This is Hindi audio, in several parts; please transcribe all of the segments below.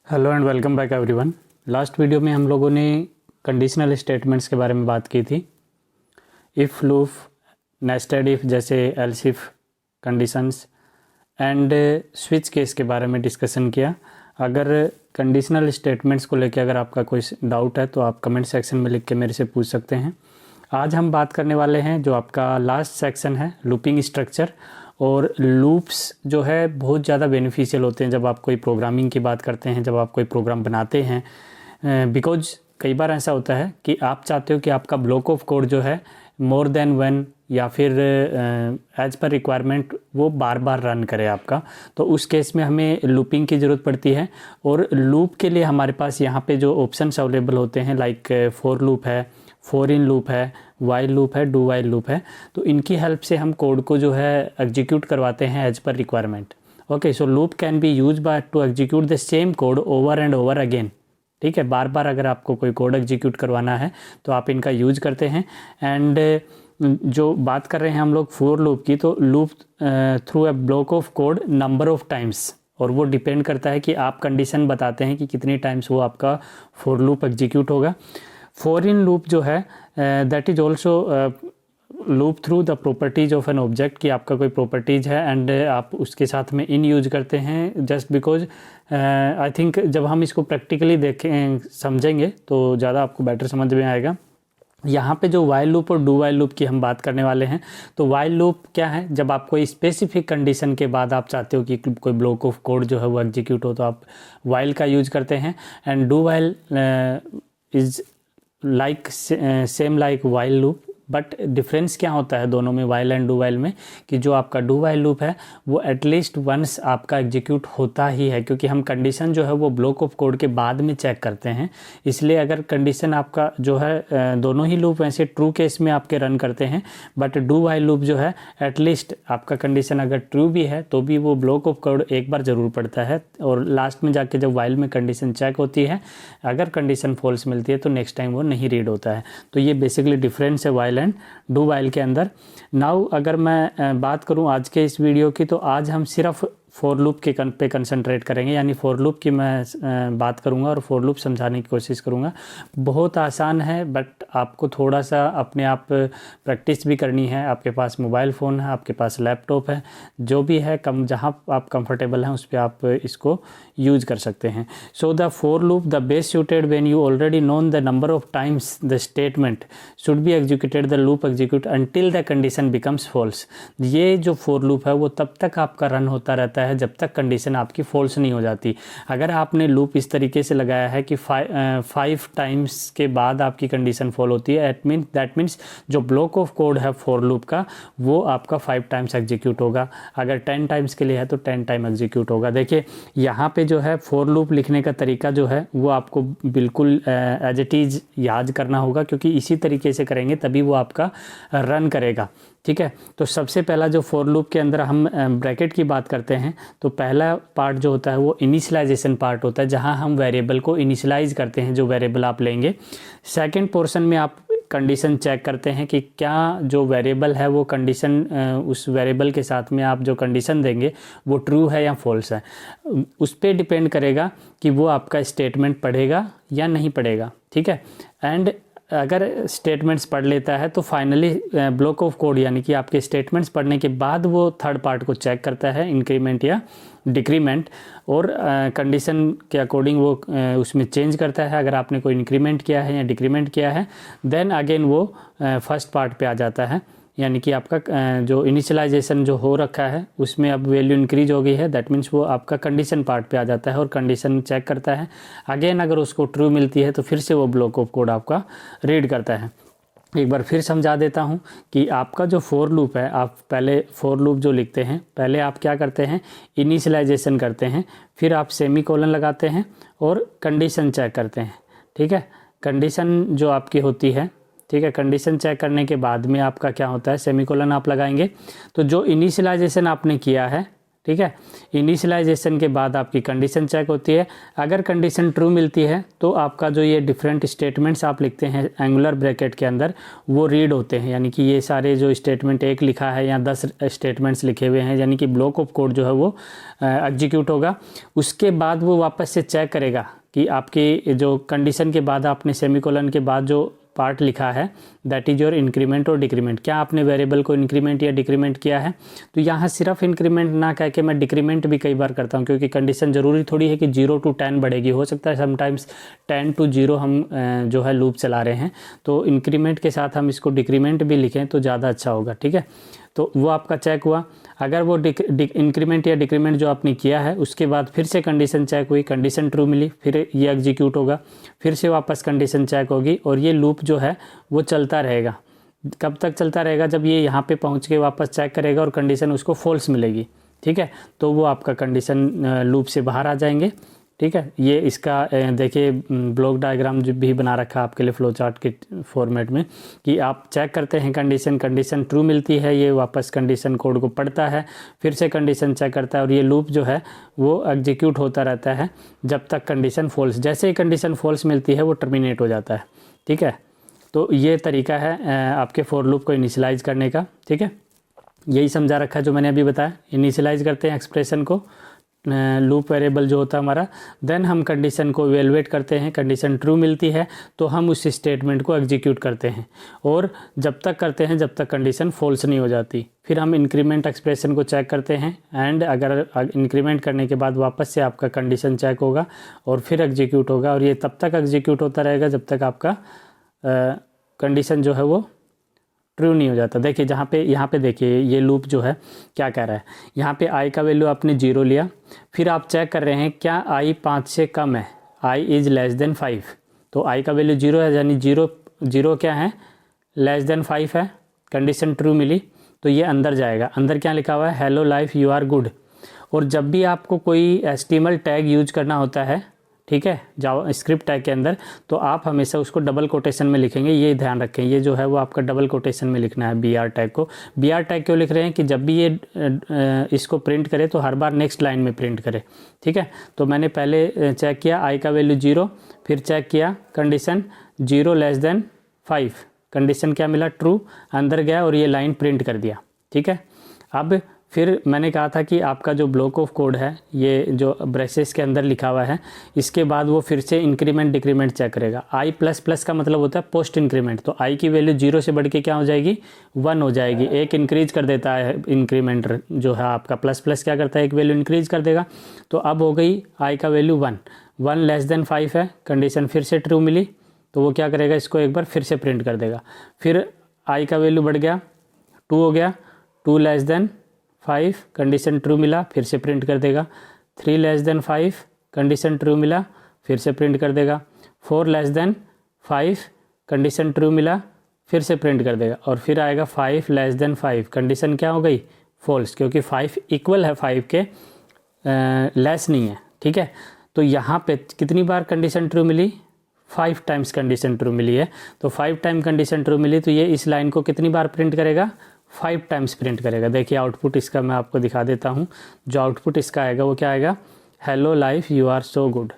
Hello and welcome back everyone. Last video में हम लोगों ने कंडीशनल स्टेटमेंट्स के बारे में बात की थी। इफ़, लूप, नेस्टेड इफ़ जैसे else if conditions and switch case के बारे में डिस्कशन किया। अगर कंडीशनल स्टेटमेंट्स को लेकर अगर आपका कोई डाउट है तो आप कमेंट सेक्शन में लिख के मेरे से पूछ सकते हैं। आज हम बात करने वाले हैं जो आपका लास्ट सेक्शन है, लूपिंग स्ट्रक्चर। और लूप्स जो है बहुत ज़्यादा बेनिफिशियल होते हैं जब आप कोई प्रोग्रामिंग की बात करते हैं, जब आप कोई प्रोग्राम बनाते हैं। बिकॉज कई बार ऐसा होता है कि आप चाहते हो कि आपका ब्लॉक ऑफ कोड जो है मोर देन वन या फिर एज पर रिक्वायरमेंट वो बार बार रन करे आपका, तो उस केस में हमें लूपिंग की ज़रूरत पड़ती है। और लूप के लिए हमारे पास यहाँ पे जो ऑप्शंस अवेलेबल होते हैं लाइक फॉर लूप है, फॉर इन लूप है, वाइल लूप है, डू वाइल लूप है, तो इनकी हेल्प से हम कोड को जो है एग्जीक्यूट करवाते हैं as per requirement. Okay, so loop can be use by to execute the same code over and over again. ठीक है, बार बार अगर आपको कोई कोड एग्जीक्यूट करवाना है तो आप इनका यूज करते हैं। एंड जो बात कर रहे हैं हम लोग फॉर लूप की, तो loop through a block of code number of times, और वो डिपेंड करता है कि आप कंडीशन बताते हैं कि कितनी टाइम्स वो आपका फॉर लूप एग्जीक्यूट होगा। फॉर इन लूप जो है that is also loop through the properties of an object, कि आपका कोई प्रॉपर्टीज है एंड आप उसके साथ में इन यूज करते हैं जस्ट बिकॉज। आई थिंक जब हम इसको प्रैक्टिकली देखें समझेंगे तो ज़्यादा आपको बेटर समझ में आएगा। यहाँ पे जो वाइल लूप और डू वाइल लूप की हम बात करने वाले हैं, तो वाइल लूप क्या है, जब आप कोई स्पेसिफिक कंडीशन के बाद आप चाहते हो कि कोई ब्लॉक ऑफ कोड जो है वो एग्जीक्यूट हो, तो आप वाइल का यूज करते हैं। And do while is like same like while loop, but difference क्या होता है दोनों में, वाइल एंड डू वाइल में, कि जो आपका डू वाइल लूप है वो एटलीस्ट वंस आपका एग्जीक्यूट होता ही है, क्योंकि हम कंडीशन जो है वो ब्लॉक ऑफ कोड के बाद में चेक करते हैं। इसलिए अगर कंडीशन आपका जो है दोनों ही लूप वैसे ट्रू केस में आपके रन करते हैं, बट डू वाइल लूप जो है एटलीस्ट आपका कंडीशन अगर ट्रू भी है तो भी वो ब्लॉक ऑफ कोड एक बार ज़रूर पड़ता है, और लास्ट में जाके जब वाइल में कंडीशन चेक होती है, अगर कंडीशन फॉल्स मिलती है तो नेक्स्ट टाइम वो नहीं रीड होता है। तो ये बेसिकली डिफरेंस है वाइल एंड डू वाइल के अंदर। नाउ अगर मैं बात करूं आज के इस वीडियो की, तो आज हम सिर्फ फॉर लूप के पे कंसंट्रेट करेंगे, यानी फॉर लूप की मैं बात करूंगा और फॉर लूप समझाने की कोशिश करूंगा। बहुत आसान है, बट आपको थोड़ा सा अपने आप प्रैक्टिस भी करनी है। आपके पास मोबाइल फ़ोन है, आपके पास लैपटॉप है, जो भी है कम जहां आप कंफर्टेबल हैं उस पर आप इसको यूज कर सकते हैं। So the for loop the best suited when you already known the number of times the statement should be executed the loop execute until the condition becomes false. ये जो फॉर लूप है वो तब तक आपका रन होता रहता है जब तक कंडीशन आपकी फॉल्स नहीं हो जाती। अगर आपने लूप इस तरीके से लगाया है कि 5 टाइम्स के बाद आपकी कंडीशन फॉल होती है, दैट मीन्स जो ब्लॉक ऑफ कोड है फॉर लूप का वो आपका 5 टाइम्स एग्जीक्यूट होगा। अगर 10 टाइम्स के लिए है तो 10 टाइम एग्जीक्यूट होगा। देखिए यहाँ पे जो है फॉर लूप लिखने का तरीका जो है वो आपको बिल्कुल एज इट इज़ याद करना होगा, क्योंकि इसी तरीके से करेंगे तभी वो आपका रन करेगा। ठीक है, तो सबसे पहला जो फॉर लूप के अंदर हम ब्रैकेट की बात करते हैं, तो पहला पार्ट जो होता है वो इनिशियलाइजेशन पार्ट होता है, जहां हम वेरिएबल को इनिशियलाइज करते हैं, जो वेरिएबल आप लेंगे। सेकंड पोर्शन में आप कंडीशन चेक करते हैं कि क्या जो वेरिएबल है वो कंडीशन उस वेरिएबल के साथ में आप जो कंडीशन देंगे वो ट्रू है या फॉल्स है। उस पर डिपेंड करेगा कि वो आपका स्टेटमेंट पढ़ेगा या नहीं पढ़ेगा। ठीक है, एंड अगर स्टेटमेंट्स पढ़ लेता है तो फाइनली ब्लॉक ऑफ कोड, यानी कि आपके स्टेटमेंट्स पढ़ने के बाद वो थर्ड पार्ट को चेक करता है, इंक्रीमेंट या डिक्रीमेंट, और कंडीशन के अकॉर्डिंग वो उसमें चेंज करता है। अगर आपने कोई इंक्रीमेंट किया है या डिक्रीमेंट किया है, देन अगेन वो फर्स्ट पार्ट पे आ जाता है, यानी कि आपका जो इनिशियलाइजेशन जो हो रखा है उसमें अब वैल्यू इंक्रीज हो गई है, दैट मीन्स वो आपका कंडीशन पार्ट पे आ जाता है और कंडीशन चेक करता है। अगेन अगर उसको ट्रू मिलती है तो फिर से वो ब्लॉक ऑफ कोड आपका रीड करता है। एक बार फिर समझा देता हूँ कि आपका जो फॉर लूप है, आप पहले फॉर लूप जो लिखते हैं, पहले आप क्या करते हैं, इनिशियलाइजेशन करते हैं, फिर आप सेमी कोलन लगाते हैं और कंडीशन चेक करते हैं। ठीक है, कंडीशन जो आपकी होती है, ठीक है, कंडीशन चेक करने के बाद में आपका क्या होता है, सेमीकोलन आप लगाएंगे। तो जो इनिशियलाइजेशन आपने किया है, ठीक है। इनिशियलाइजेशन के बाद आपकी कंडीशन चेक होती है। अगर कंडीशन ट्रू मिलती है तो आपका जो ये डिफरेंट स्टेटमेंट्स आप लिखते हैं एंगुलर ब्रैकेट के अंदर वो रीड होते हैं, यानी कि ये सारे जो स्टेटमेंट एक लिखा है या 10 स्टेटमेंट्स लिखे हुए हैं, यानी कि ब्लॉक ऑफ कोड जो है वो एग्जीक्यूट होगा। उसके बाद वो वापस से चेक करेगा कि आपकी जो कंडीशन के बाद आपने सेमीकोलन के बाद जो पार्ट लिखा है दैट इज योर इंक्रीमेंट और डिक्रीमेंट, क्या आपने वेरिएबल को इंक्रीमेंट या डिक्रीमेंट किया है। तो यहाँ सिर्फ इंक्रीमेंट ना कह के मैं डिक्रीमेंट भी कई बार करता हूँ, क्योंकि कंडीशन ज़रूरी थोड़ी है कि 0 to 10 बढ़ेगी, हो सकता है समटाइम्स 10 to 0 हम जो है लूप चला रहे हैं, तो इंक्रीमेंट के साथ हम इसको डिक्रीमेंट भी लिखें तो ज़्यादा अच्छा होगा, ठीक है। तो वो आपका चेक हुआ। अगर वो इंक्रीमेंट या डिक्रीमेंट जो आपने किया है उसके बाद फिर से कंडीशन चेक हुई, कंडीशन ट्रू मिली, फिर ये एग्जीक्यूट होगा, फिर से वापस कंडीशन चेक होगी और ये लूप जो है वो चलता रहेगा। कब तक चलता रहेगा? जब ये यहाँ पे पहुँच के वापस चेक करेगा और कंडीशन उसको फॉल्स मिलेगी, ठीक है, तो वो आपका कंडीशन लूप से बाहर आ जाएंगे, ठीक है। ये इसका देखिए ब्लॉक डायग्राम जो भी बना रखा है आपके लिए फ्लो चार्ट के फॉर्मेट में, कि आप चेक करते हैं कंडीशन ट्रू मिलती है, ये वापस कंडीशन कोड को पढ़ता है, फिर से कंडीशन चेक करता है और ये लूप जो है वो एग्जीक्यूट होता रहता है जब तक कंडीशन फॉल्स, जैसे ही कंडीशन फॉल्स मिलती है वो टर्मिनेट हो जाता है, ठीक है। तो ये तरीका है आपके फॉर लूप को इनिशियलाइज करने का, ठीक है। यही समझा रखा है जो मैंने अभी बताया। इनिशियलाइज करते हैं एक्सप्रेशन को, लूप वेरिएबल जो होता है हमारा, देन हम कंडीशन को इवेलुएट करते हैं, कंडीशन ट्रू मिलती है तो हम उस स्टेटमेंट को एग्जीक्यूट करते हैं और जब तक करते हैं जब तक कंडीशन फॉल्स नहीं हो जाती। फिर हम इंक्रीमेंट एक्सप्रेशन को चेक करते हैं एंड अगर इंक्रीमेंट करने के बाद वापस से आपका कंडीशन चेक होगा और फिर एग्जीक्यूट होगा और ये तब तक एग्जीक्यूट होता रहेगा जब तक आपका कंडीशन जो है वो ट्रू नहीं हो जाता। देखिए यहाँ पे देखिए ये लूप जो है क्या कह रहा है, यहाँ पे i का वैल्यू आपने 0 लिया, फिर आप चेक कर रहे हैं क्या i 5 से कम है, i इज़ लेस देन 5, तो i का वैल्यू 0 है, यानी 0 क्या है, लेस देन 5 है, कंडीशन ट्रू मिली तो ये अंदर जाएगा। अंदर क्या लिखा हुआ है, hello life you are good. और जब भी आपको कोई HTML टैग यूज करना होता है, ठीक है, जावा स्क्रिप्ट टैग के अंदर, तो आप हमेशा उसको डबल कोटेशन में लिखेंगे, ये ध्यान रखें, ये जो है वो आपका डबल कोटेशन में लिखना है BR टैग को। BR टैग क्यों लिख रहे हैं कि जब भी ये इसको प्रिंट करे तो हर बार नेक्स्ट लाइन में प्रिंट करे, ठीक है। तो मैंने पहले चेक किया i का वैल्यू 0, फिर चेक किया कंडीशन 0 लेस देन 5, कंडीशन क्या मिला, ट्रू, अंदर गया और ये लाइन प्रिंट कर दिया, ठीक है। अब फिर मैंने कहा था कि आपका जो ब्लॉक ऑफ कोड है ये जो ब्रेसेस के अंदर लिखा हुआ है, इसके बाद वो फिर से इंक्रीमेंट डिक्रीमेंट चेक करेगा। i++ का मतलब होता है पोस्ट इंक्रीमेंट, तो i की वैल्यू 0 से बढ़ के क्या हो जाएगी, 1 हो जाएगी, एक इंक्रीज कर देता है इंक्रीमेंटर जो है आपका, प्लस क्या करता है, एक वैल्यू इंक्रीज कर देगा। तो अब हो गई i का वैल्यू 1 लेस देन 5 है, कंडीशन फिर से ट्रू मिली तो वो क्या करेगा, इसको एक बार फिर से प्रिंट कर देगा। फिर i का वैल्यू बढ़ गया, 2 हो गया, 2 लेस देन 5, कंडीशन ट्रू मिला, फिर से प्रिंट कर देगा। 3 लेस देन 5, कंडीशन ट्रू मिला, फिर से प्रिंट कर देगा। 4 लेस देन 5, कंडीशन ट्रू मिला, फिर से प्रिंट कर देगा। और फिर आएगा 5 लेस देन 5, कंडीशन क्या हो गई, फॉल्स, क्योंकि 5 इक्वल है 5 के, लेस नहीं है, ठीक है। तो यहाँ पे कितनी बार कंडीशन ट्रू मिली, 5 टाइम्स कंडीशन ट्रू मिली है, तो 5 टाइम कंडीशन ट्रू मिली तो ये इस लाइन को कितनी बार प्रिंट करेगा, 5 टाइम्स प्रिंट करेगा। देखिए आउटपुट इसका मैं आपको दिखा देता हूँ, जो आउटपुट इसका आएगा वो क्या आएगा, hello life you are so good,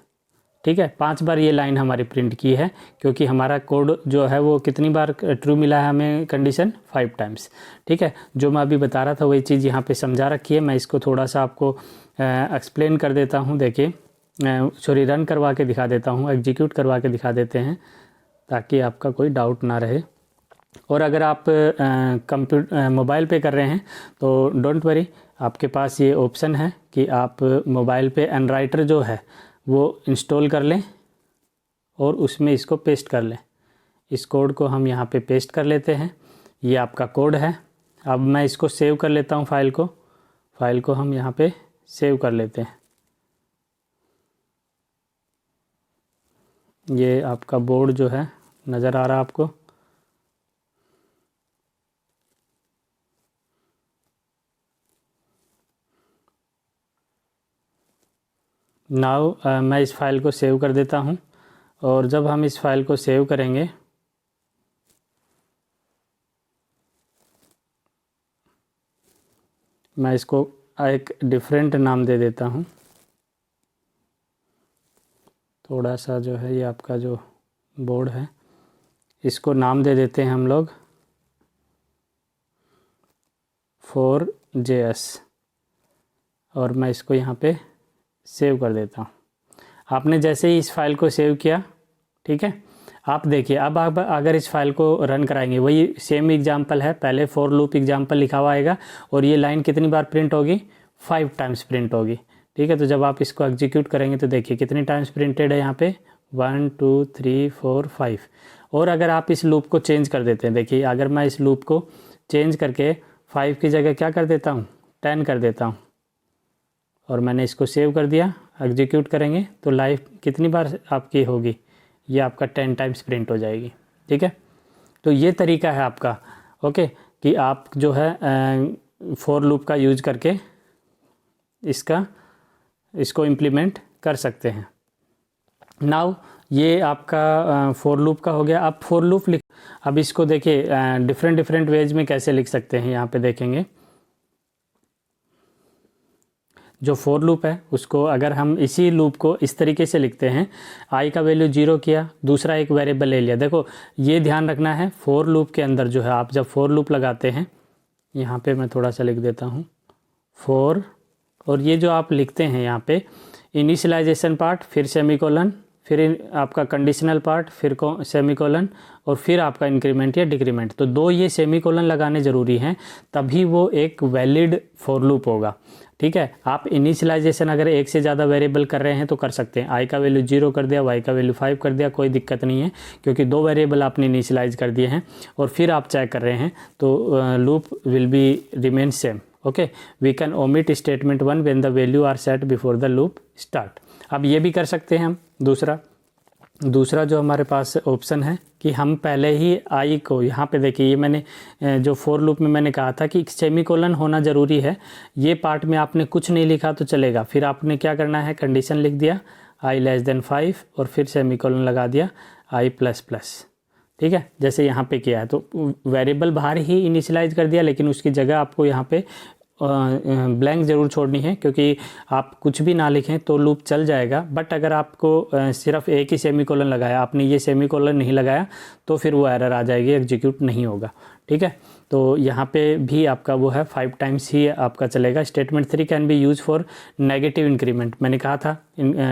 ठीक है। 5 बार ये लाइन हमारी प्रिंट की है, क्योंकि हमारा कोड जो है वो कितनी बार ट्रू मिला है हमें, कंडीशन 5 टाइम्स, ठीक है। जो मैं अभी बता रहा था वही चीज़ यहाँ पे समझा रखी है, मैं इसको थोड़ा सा आपको एक्सप्लेन कर देता हूँ। देखिए सॉरी, रन करवा के दिखा देता हूँ, एग्जीक्यूट करवा के दिखा देते हैं ताकि आपका कोई डाउट ना रहे। और अगर आप मोबाइल पे कर रहे हैं तो डोंट वरी, आपके पास ये ऑप्शन है कि आप मोबाइल पे एनराइटर जो है वो इंस्टॉल कर लें और उसमें इसको पेस्ट कर लें। इस कोड को हम यहाँ पे पेस्ट कर लेते हैं, ये आपका कोड है। अब मैं इसको सेव कर लेता हूँ, फाइल को हम यहाँ पे सेव कर लेते हैं। ये आपका बोर्ड जो है नज़र आ रहा है आपको, नाउ मैं इस फाइल को सेव कर देता हूँ। और जब हम इस फाइल को सेव करेंगे मैं इसको एक डिफरेंट नाम दे देता हूँ। थोड़ा सा जो है ये आपका जो बोर्ड है इसको नाम दे देते हैं हम लोग 4JS और मैं इसको यहाँ पे सेव कर देता हूँ। आपने जैसे ही इस फाइल को सेव किया, ठीक है, आप देखिए अब आप अगर इस फाइल को रन कराएंगे वही सेम एग्जांपल है, पहले फॉर लूप एग्जांपल लिखा हुआ आएगा और ये लाइन कितनी बार प्रिंट होगी, 5 टाइम्स प्रिंट होगी, ठीक है। तो जब आप इसको एग्जीक्यूट करेंगे तो देखिए कितनी टाइम्स प्रिंटेड है यहाँ पे 1 2 3 4 5। और अगर आप इस लूप को चेंज कर देते हैं, देखिए अगर मैं इस लूप को चेंज करके 5 की जगह क्या कर देता हूँ 10 कर देता हूँ और मैंने इसको सेव कर दिया, एग्जीक्यूट करेंगे तो लाइफ कितनी बार आपकी होगी, ये आपका 10 टाइम्स प्रिंट हो जाएगी, ठीक है। तो ये तरीका है आपका, ओके, कि आप जो है फॉर लूप का यूज करके इसको इम्प्लीमेंट कर सकते हैं। नाउ ये आपका फॉर लूप का हो गया। अब फॉर लूप अब इसको देखिए डिफरेंट वेज में कैसे लिख सकते हैं, यहाँ पे देखेंगे जो फॉर लूप है उसको अगर हम इसी लूप को इस तरीके से लिखते हैं, आई का वैल्यू 0 किया, दूसरा एक वेरिएबल ले लिया। देखो ये ध्यान रखना है फॉर लूप के अंदर जो है आप जब फॉर लूप लगाते हैं, यहाँ पे मैं थोड़ा सा लिख देता हूँ फॉर, और ये जो आप लिखते हैं यहाँ पे इनिशियलाइजेशन पार्ट, फिर सेमीकोलन, फिर आपका कंडीशनल पार्ट, फिर सेमीकोलन और फिर आपका इंक्रीमेंट या डिक्रीमेंट। तो 2 ये सेमीकोलन लगाने ज़रूरी हैं, तभी वो एक वैलिड फॉर लूप होगा, ठीक है। आप इनिशियलाइजेशन अगर एक से ज़्यादा वेरिएबल कर रहे हैं तो कर सकते हैं, आई का वैल्यू 0 कर दिया, वाई का वैल्यू 5 कर दिया, कोई दिक्कत नहीं है क्योंकि 2 वेरिएबल आपने इनिशियलाइज कर दिए हैं और फिर आप चेक कर रहे हैं तो loop will be remain same, okay. We can omit statement 1 when the value are set before the loop start. अब ये भी कर सकते हैं हम दूसरा जो हमारे पास ऑप्शन है कि हम पहले ही आई को यहाँ पे देखिए, ये मैंने जो फॉर लूप में मैंने कहा था कि सेमीकोलन होना ज़रूरी है, ये पार्ट में आपने कुछ नहीं लिखा तो चलेगा, फिर आपने क्या करना है कंडीशन लिख दिया आई लेस देन 5 और फिर सेमीकोलन लगा दिया आई प्लस प्लस, ठीक है, जैसे यहाँ पे किया है। तो वेरिएबल बाहर ही इनिशियलाइज कर दिया लेकिन उसकी जगह आपको यहाँ पे ब्लैंक ज़रूर छोड़नी है क्योंकि आप कुछ भी ना लिखें तो लूप चल जाएगा। बट अगर आपको सिर्फ एक ही सेमीकोलन लगाया, आपने ये सेमीकोलन नहीं लगाया तो फिर वो एरर आ जाएगी, एग्जीक्यूट नहीं होगा, ठीक है। तो यहाँ पे भी आपका वो है 5 टाइम्स ही आपका चलेगा। Statement 3 can be use for negative increment, मैंने कहा था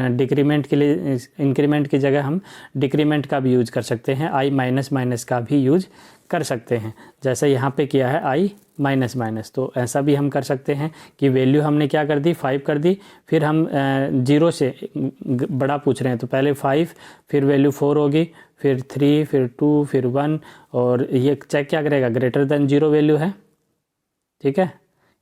डिक्रीमेंट के लिए इंक्रीमेंट की जगह हम डिक्रीमेंट का भी यूज कर सकते हैं, आई माइनस माइनस का भी यूज कर सकते हैं, जैसे यहाँ पे किया है आई माइनस माइनस। तो ऐसा भी हम कर सकते हैं कि वैल्यू हमने क्या कर दी 5 कर दी, फिर हम 0 से बड़ा पूछ रहे हैं तो पहले 5 फिर वैल्यू 4 होगी, फिर 3 फिर 2 फिर 1 और ये चेक क्या करेगा ग्रेटर देन 0 वैल्यू है, ठीक है,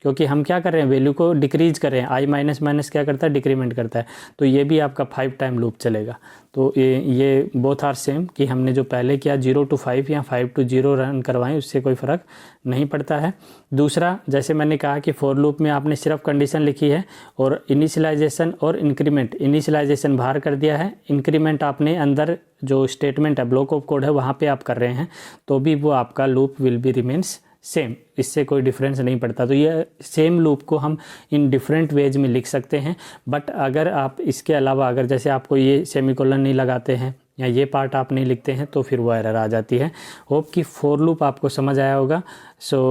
क्योंकि हम क्या कर रहे हैं वैल्यू को डिक्रीज कर रहे हैं, आई माइनस माइनस क्या करता है डिक्रीमेंट करता है। तो ये भी आपका 5 टाइम लूप चलेगा। तो ये बोथ आर सेम कि हमने जो पहले किया 0 to 5 या 5 to 0 रन करवाएं, उससे कोई फ़र्क नहीं पड़ता है। दूसरा जैसे मैंने कहा कि फॉर लूप में आपने सिर्फ कंडीशन लिखी है और इनिशियलाइजेशन और इंक्रीमेंट, इनिशियलाइजेशन बाहर कर दिया है, इंक्रीमेंट आपने अंदर जो स्टेटमेंट है ब्लॉक ऑफ कोड है वहाँ पे आप कर रहे हैं, तो भी वो आपका loop will B remains same, इससे कोई डिफरेंस नहीं पड़ता। तो ये सेम लूप को हम इन डिफरेंट वेज में लिख सकते हैं। बट अगर आप इसके अलावा अगर जैसे आपको ये सेमीकोलन नहीं लगाते हैं या ये पार्ट आप नहीं लिखते हैं तो फिर वो एरर आ जाती है। होप कि फॉर लूप आपको समझ आया होगा। सो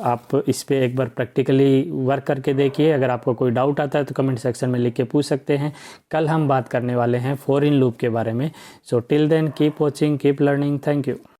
आप इस पे एक बार प्रैक्टिकली वर्क करके देखिए। अगर आपको कोई डाउट आता है तो कमेंट सेक्शन में लिख के पूछ सकते हैं। कल हम बात करने वाले हैं फॉर इन लूप के बारे में। So till then keep watching, keep learning, thank you.